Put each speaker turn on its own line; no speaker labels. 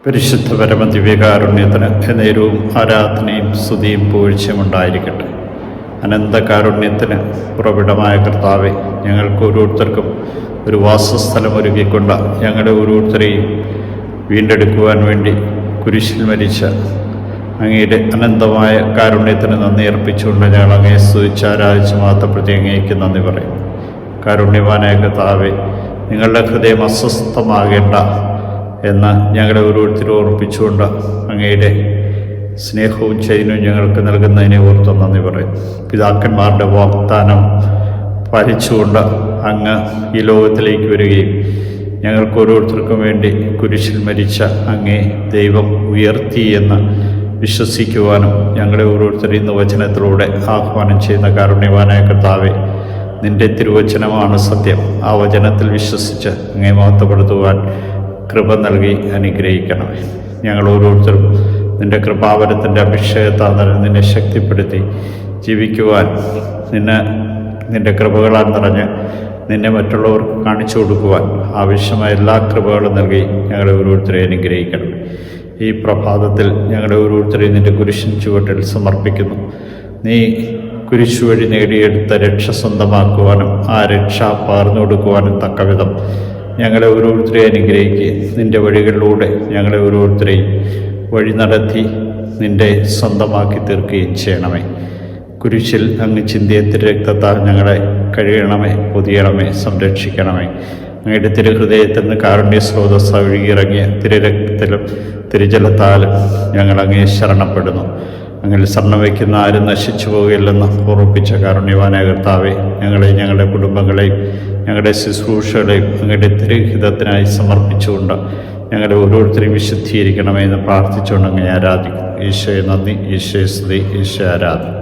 പരിശുദ്ധ പരമദിവ്യകാരുണ്യത്തിന് നേരവും ആരാധനയും സ്തുതിയും പുകഴ്ചയും ഉണ്ടായിരിക്കട്ടെ. അനന്തകാരുണ്യത്തിന് ഉറവിടമായ കർത്താവെ, ഞങ്ങൾക്ക് ഓരോരുത്തർക്കും ഒരു വാസസ്ഥലം ഒരുക്കിക്കൊണ്ട് ഞങ്ങളുടെ ഓരോരുത്തരെയും വീണ്ടെടുക്കുവാൻ വേണ്ടി കുരിശിൽ മരിച്ച അങ്ങയുടെ അനന്തമായ കാരുണ്യത്തിന് നന്ദി അർപ്പിച്ചുകൊണ്ട് ഞങ്ങൾ അങ്ങയെ സ്തുതിച്ച് ആരാധിച്ച് മാത്രപ്പെടുത്തി അങ്ങേക്ക് നന്ദി പറയും. കാരുണ്യവാനായ കർത്താവെ, നിങ്ങളുടെ ഹൃദയം അസ്വസ്ഥമാകേണ്ട എന്ന് ഞങ്ങളെ ഓരോരുത്തരും ഓർപ്പിച്ചുകൊണ്ട് അങ്ങയുടെ സ്നേഹവും ചൈതന്യവും ഞങ്ങൾക്ക് നൽകുന്നതിനെ ഓർത്ത് നന്ദി പറയും. പിതാക്കന്മാരുടെ വാഗ്ദാനം പാലിച്ചുകൊണ്ട് അങ്ങ് ഈ ലോകത്തിലേക്ക് വരികയും ഞങ്ങൾക്ക് ഓരോരുത്തർക്കും വേണ്ടി കുരിശിൽ മരിച്ച അങ്ങേ ദൈവം ഉയർത്തി എന്ന് വിശ്വസിക്കുവാനും ഞങ്ങളെ ഓരോരുത്തരും ഇന്ന് വചനത്തിലൂടെ ആഹ്വാനം ചെയ്യുന്ന കാരുണ്യവാനായ കർത്താവെ, നിൻ്റെ തിരുവചനമാണ് സത്യം. ആ വചനത്തിൽ വിശ്വസിച്ച് അങ്ങേ മഹത്വപ്പെടുത്തുവാൻ കൃപ നൽകി അനുഗ്രഹിക്കണമേ. ഞങ്ങൾ ഓരോരുത്തരും നിൻ്റെ കൃപാവരത്തിൻ്റെ അഭിഷേകത്താൽ നിന്നെ ശക്തിപ്പെടുത്തി ജീവിക്കുവാൻ, നിൻ്റെ കൃപകളാൽ നിറഞ്ഞ് നിന്നെ മറ്റുള്ളവർക്ക് കാണിച്ചു കൊടുക്കുവാൻ ആവശ്യമായ എല്ലാ കൃപകളും നൽകി ഞങ്ങളെ ഓരോരുത്തരെയും അനുഗ്രഹിക്കണം. ഈ പ്രഭാതത്തിൽ ഞങ്ങളെ ഓരോരുത്തരെയും നിൻ്റെ കുരിശിൻ ചുവട്ടിൽ സമർപ്പിക്കുന്നു. നീ കുരിശു വഴി നേടിയെടുത്ത രക്ഷ സ്വന്തമാക്കുവാനും ആ രക്ഷ പകർന്നു കൊടുക്കുവാനും തക്കവിധം ഞങ്ങളെ ഓരോരുത്തരെയും അനുഗ്രഹിക്കുക. നിൻ്റെ വഴികളിലൂടെ ഞങ്ങളെ ഓരോരുത്തരെയും വഴി നടത്തി നിൻ്റെ സ്വന്തമാക്കി തീർക്കുകയും ചെയ്യണമേ. കുരിശിൽ അങ്ങ് ചിന്തിയ തിരുരക്തത്താൽ ഞങ്ങളെ കഴുകണമേ, പൊതിയണമേ, സംരക്ഷിക്കണമേ. അങ്ങയുടെ തിരുഹൃദയത്തിൽ നിന്ന് കാരുണ്യ സ്രോതസ്സ ഒഴുകിയിറങ്ങിയ തിരുരക്തത്തിലും തിരുജലത്താലും ഞങ്ങൾ അങ്ങേ ശരണപ്പെടുന്നു. അങ്ങനെ ശരണം വയ്ക്കുന്ന ആരും നശിച്ചു പോവുകയില്ലെന്ന് ഓർമ്മിപ്പിച്ച കാരുണ്യവാനായ കർത്താവെ, ഞങ്ങളെയും ഞങ്ങളുടെ കുടുംബങ്ങളെയും ഞങ്ങളുടെ ശുശ്രൂഷകളെയും അങ്ങയുടെ തിരുഹിതത്തിനായി സമർപ്പിച്ചുകൊണ്ട് ഞങ്ങളെ ഓരോരുത്തരെയും വിശുദ്ധീകരിക്കണമെന്ന് പ്രാർത്ഥിച്ചുകൊണ്ട് അങ്ങേ ആരാധിക്കുന്നു. ഈശോയെ നന്ദി, ഈശോയെ സ്തുതി, ഈശോ ആരാധന.